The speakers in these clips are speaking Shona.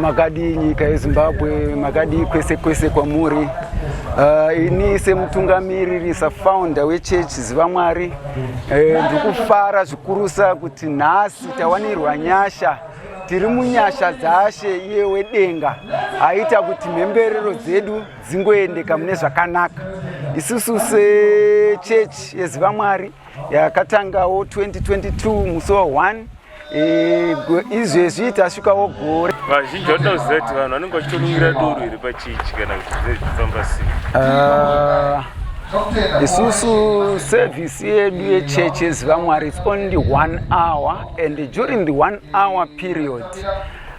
makadi nyika yeZimbabwe, makadi kwese kwamuri. Ini semutungamiriri founder wechechi zivamwari, ndikufara zvikurusa kuti nhasi tawanirwa nyasha, tiri munyasha dzashe iye wedenga aita kuti mhemberero dzedu dzingoendeka mune zvakanaka. Isusu sechechi yezivamwari yakatangawo 2022 musi wa1 izvezvi tasvikawo Gore. Vazhinji vanoziva kuti vanhu vanenge vachitonungira doro iri pachechi kana kuti zvifamba sei? Isusu service yedu yechechi yezivamwari is only 1 hour, and during the 1 hour period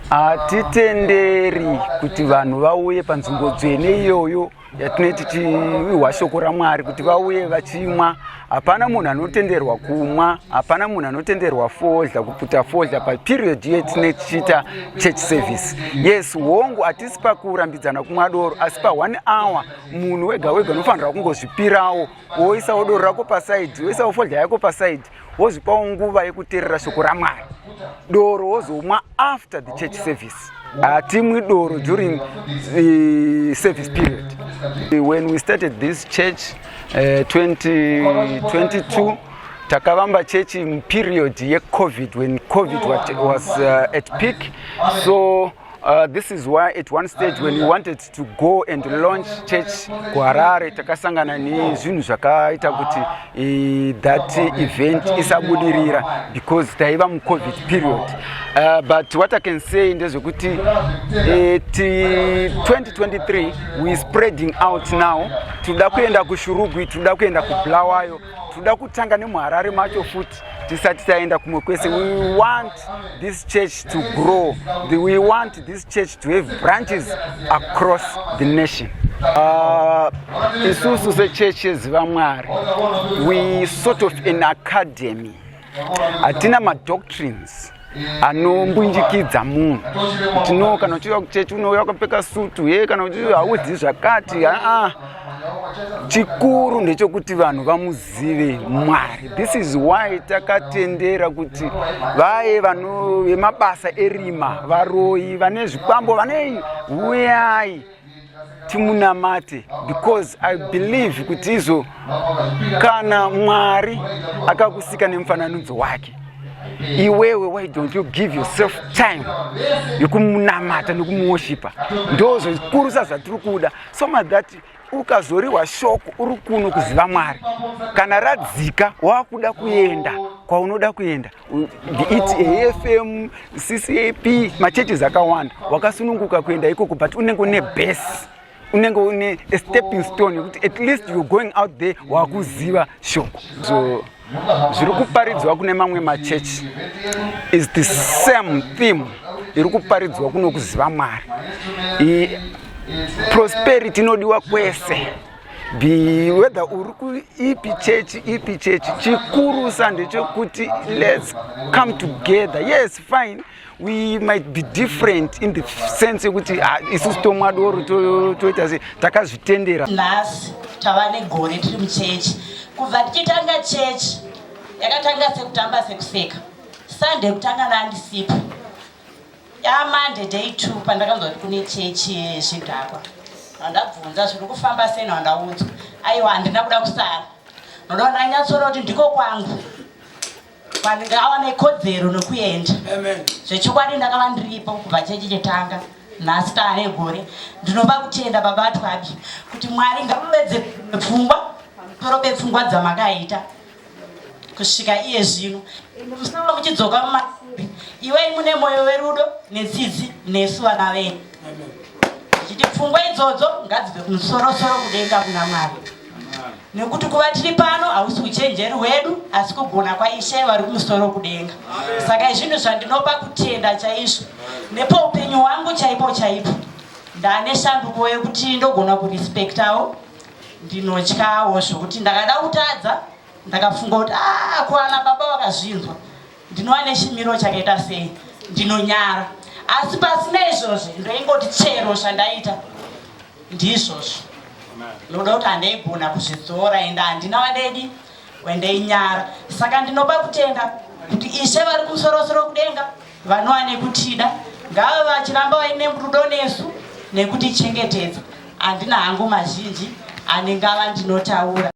hatitenderi kuti vanhu vauye panzvimbo dzvene iyoyo yatinoti tiwihwa shoko raMwari kuti vauye vachimwa. Hapana munhu anotenderwa kumwa, hapana munhu anotenderwa fodya, kuputa fodya paperiod yetinenge tichiita church service. Yes, hongu hatisi pakurambidzana kumwa doro, asi pa1 hour munhu wega wega unofanira kungozvipirawo, woisawo doro rako pasaidi, woisawo fodya yako pasaidi, wozvipawo nguva yekuteerera shoko raMwari. Doro wozomwa after the church service. Hatimwi doro during the service period. When we started this church 2022, takavamba church in period ye COVID, when COVID was at peak. So this is why at one stage when we wanted to go and launch church kuHarare, takasangana nezvinhu zvakaita kuti that event isabudirira because taiva mu-COVID period. But what I can say ndezvekuti 2023 we spreading out now. Tuda kuenda kuShurugwi, tuda kuenda kuBulawayo, tuda kutanga nemuHarare macho futi tisati taenda kumwe kwese. We want this church to grow. We want this church to have branches across the nation. Isusu sechechi yezivamwari, we sort of an academy. Hatina madoctrines anombunjikidza munhu kuti no kana uchiuya kuchechi unouya wakapfeka sutu ye kana kuti haudzi zvakati. Chikuru ndechekuti vanhu vamuzive Mwari. This is why takatendera kuti vaye vanhu vemabasa erima, varoi, vane zvikwambo, vanei uyai timunamate, because I believe kuti izvo kana Mwari akakusika nemufananidzo wake, iwewe why don't you give yourself time yekumunamata nekumuwoshipa? Ndozvo zikurusa zvatiri kuda, so much that ukazoriwa shoko uri kuno kuziva Mwari, kana radzika wakuda kuenda kwaunoda kuenda, it AFM, CCAP, machechi akawanda, wakasununguka kuenda ikoko, but unenge une base, unenge une a stepping stone yekuti at least you going out there wakuziva shoko. So zviri kuparidzwa kune mamwe machechi is the same theme iri kuparidzwa kuno kuziva Mwari. Prosperity inodiwa kwese, whether uri kuipi chechi, chikurusa ndechekuti let's come together. Yes, fine, we might be different in the sense yekuti isusu tomwa doro toita se takazvitendera. Nhasi tava neGore tiri muchechi. Kubva tichitanga chechi yakatanga sekutamba sekuseka. Sunday kutanga nandisipo. Monday day 2 pandakanzwa kuti kune chechi yezvidhakwa. Ndabvunza zviri kufamba sei ndaudzwa. Aiwa handina kuda kusara. Ndoda ndanyatsora kuti ndiko kwangu. Pandingawa nekodzero nokuenda. Amen. Zvechokwadi ndakava ndiripo kubva chechi chitanga. Nhasi taane Gore. Ndinoba kutenda baba atwabi kuti Mwari ngamuvedze pfungwa pamusoro pepfungwa dzamakaita kusvika iye zvino. Musava muchidzoka mumashure, iwei mune mwoyo werudo netsitsi nesu vana venyu. Ndichiti pfungwa idzodzo ngadzive kumusoro-soro kudenga kuna Mwari. Nekuti kuva tiri pano hausi uchenjeri hwedu, asi kugona kwaIshe vari kumusoro kudenga. Saka izvinhu zvandinopa kutenda chaizvo, nepoupenyu hwangu chaipo ndane shanduko yekuti ndogona kurispektawo, ndinotyawo zvokuti ndakada kutadza ndakafunga kuti kuwana baba vakazvinzwa ndinova nechimiro chakaita sei, ndinonyara. Asi pasina izvozvo ndoingoti chero zvandaita ndizvozvo. Ndoda kuti handaigona kuzvidzora ende handina wadedi wendainyara. Saka ndinopa kutenda kuti Ishe vari kumusoro-soro kudenga vanova nekutida ngava vachiramba vaine rudo nesu nekutichengetedza. Handina hangu mazhinji anenge ava ndinotaura.